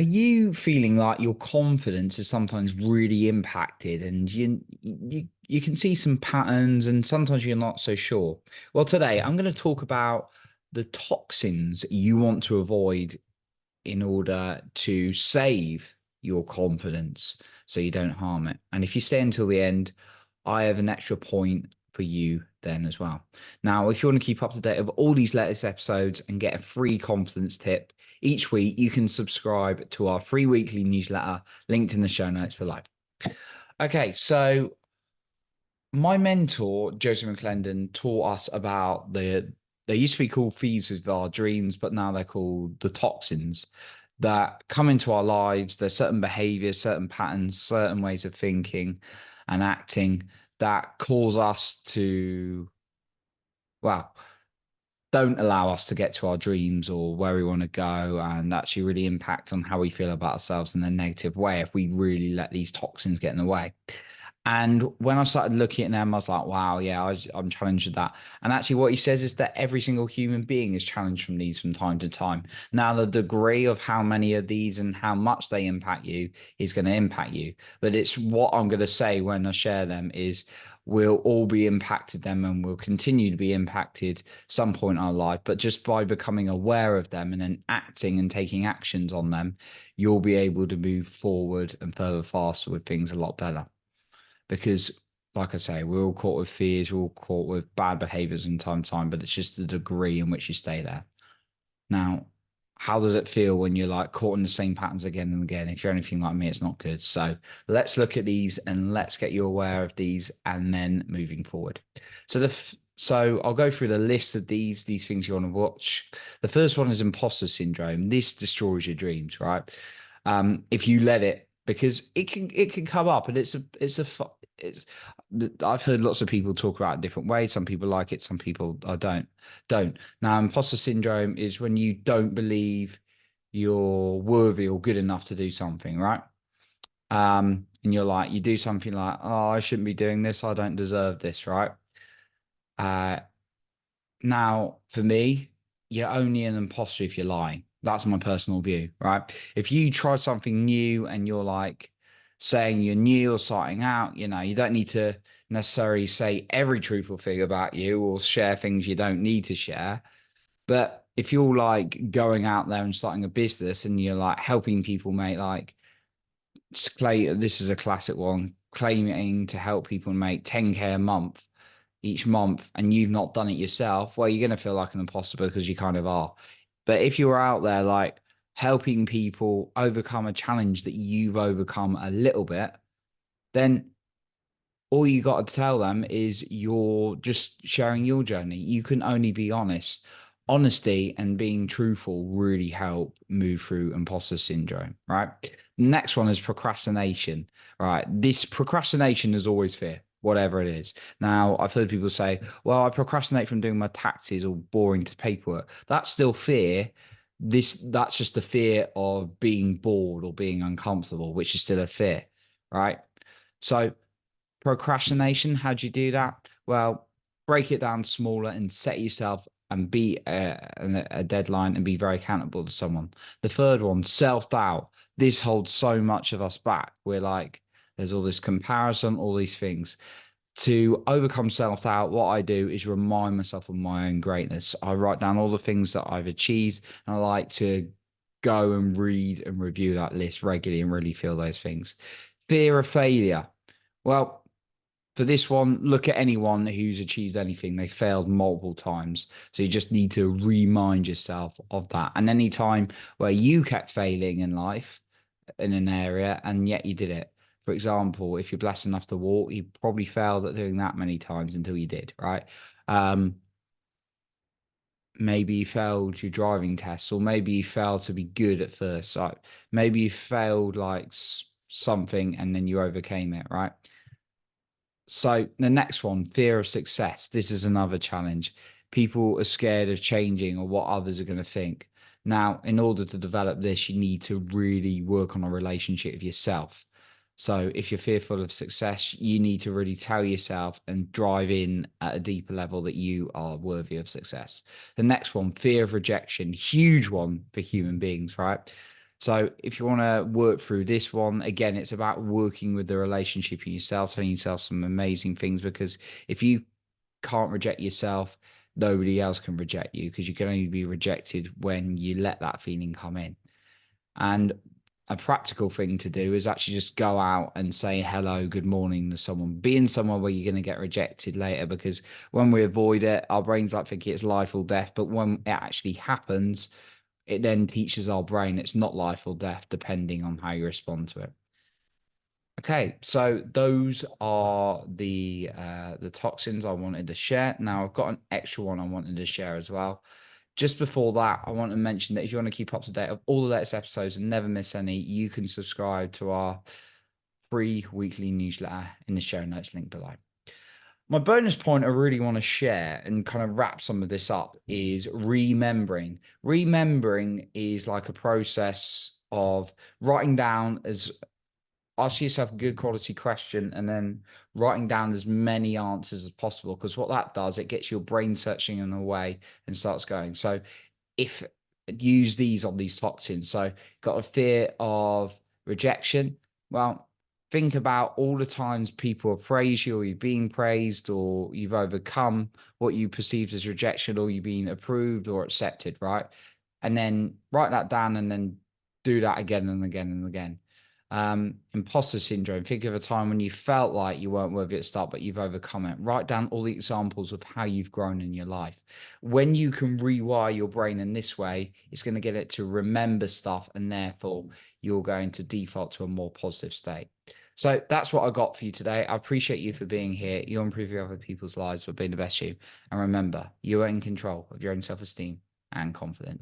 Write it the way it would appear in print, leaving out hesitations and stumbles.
Are you feeling like your confidence is sometimes really impacted and you can see some patterns and sometimes you're not so sure? Well, today I'm going to talk about the toxins you want to avoid in order to save your confidence so you don't harm it. And if you stay until the end, I have an extra point for you then as well. Now, if you want to keep up to date of all these latest episodes and get a free confidence tip each week, you can subscribe to our free weekly newsletter linked in the show notes below. Okay, so my mentor, Joseph McClendon, taught us about they used to be called thieves of our dreams, but now they're called the toxins that come into our lives. There's certain behaviors, certain patterns, certain ways of thinking and acting that cause us to, well, don't allow us to get to our dreams or where we want to go and actually really impact on how we feel about ourselves in a negative way if we really let these toxins get in the way. And when I started looking at them, I was like, wow, yeah, I'm challenged with that. And actually, what he says is that every single human being is challenged from these from time to time. Now, the degree of how many of these and how much they impact you is going to impact you. But it's what I'm going to say when I share them is we'll all be impacted them and we'll continue to be impacted some point in our life. But just by becoming aware of them and then acting and taking actions on them, you'll be able to move forward and further faster with things a lot better because like I say, we're all caught with fears, we're all caught with bad behaviors from time to time, but it's just the degree in which you stay there. Now, how does it feel when you're like caught in the same patterns again and again? If you're anything like me, it's not good. So let's look at these and let's get you aware of these and then moving forward. So I'll go through the list of these things you want to watch. The first one is imposter syndrome. This destroys your dreams, right? If you let it, because it can come up and it's I've heard lots of people talk about it different ways. Some people like it, some people I don't. Now, imposter syndrome is when you don't believe you're worthy or good enough to do something, right? And you're like, you do something like, oh, I shouldn't be doing this. I don't deserve this, right? Uh, Now, for me, you're only an imposter if you're lying. That's my personal view, right? If you try something new and you're like saying you're new or starting out, you don't need to necessarily say every truthful thing about you or share things you don't need to share. But if you're like going out there and starting a business and you're like helping people make like this is a classic one, claiming to help people make 10K a month each month and you've not done it yourself, well, you're going to feel like an imposter because you kind of are. But if you're out there like helping people overcome a challenge that you've overcome a little bit, then all you got to tell them is you're just sharing your journey. You can only be honest. Honesty and being truthful really help move through imposter syndrome, right? Next one is procrastination, right? This procrastination is always fear, whatever it is. Now, I've heard people say, well, I procrastinate from doing my taxes or boring paperwork. That's still fear. That's just the fear of being bored or being uncomfortable, which is still a fear, right? So procrastination, how do you do that? Well, break it down smaller and set yourself and be a deadline and be very accountable to someone. The third one, self-doubt. This holds so much of us back. We're like, there's all this comparison, all these things. To overcome self-doubt, what I do is remind myself of my own greatness. I write down all the things that I've achieved, and I like to go and read and review that list regularly and really feel those things. Fear of failure. Well, for this one, look at anyone who's achieved anything. They failed multiple times. So you just need to remind yourself of that. And any time where you kept failing in life in an area and yet you did it. For example, if you're blessed enough to walk, you probably failed at doing that many times until you did, right? Um, Maybe you failed your driving tests, or maybe you failed to be good at first. Like maybe you failed like something and then you overcame it, right? So the next one, fear of success. This is another challenge. People are scared of changing or what others are going to think. Now, in order to develop this, you need to really work on a relationship with yourself. So if you're fearful of success, you need to really tell yourself and drive in at a deeper level that you are worthy of success. The next one, fear of rejection, huge one for human beings, right? So if you want to work through this one, again, it's about working with the relationship in yourself, telling yourself some amazing things, because if you can't reject yourself, nobody else can reject you, because you can only be rejected when you let that feeling come in. And a practical thing to do is actually just go out and say hello, good morning to someone. Be in somewhere where you're going to get rejected later, because when we avoid it, our brains like think it's life or death. But when it actually happens, it then teaches our brain it's not life or death, depending on how you respond to it. Okay, so those are the toxins I wanted to share. Now I've got an extra one I wanted to share as well. Just before that, I want to mention that if you want to keep up to date of all the latest episodes and never miss any, you can subscribe to our free weekly newsletter in the show notes link below. My bonus point I really want to share and kind of wrap some of this up is remembering. Remembering is like a process of writing down as ask yourself a good quality question and then writing down as many answers as possible. Because what that does, it gets your brain searching in a way and starts going. So if use these on these toxins. So got a fear of rejection. Well, think about all the times people have praised you, or you've been praised, or you've overcome what you perceived as rejection, or you've been approved or accepted, right? And then write that down and then do that again and again and again. Imposter syndrome. Think of a time when you felt like you weren't worthy at the start, but you've overcome it. Write down all the examples of how you've grown in your life. When you can rewire your brain in this way, it's going to get it to remember stuff, and therefore you're going to default to a more positive state. So that's what I got for you today. I appreciate you for being here. You're improving other people's lives for being the best you. And remember, you are in control of your own self-esteem and confidence.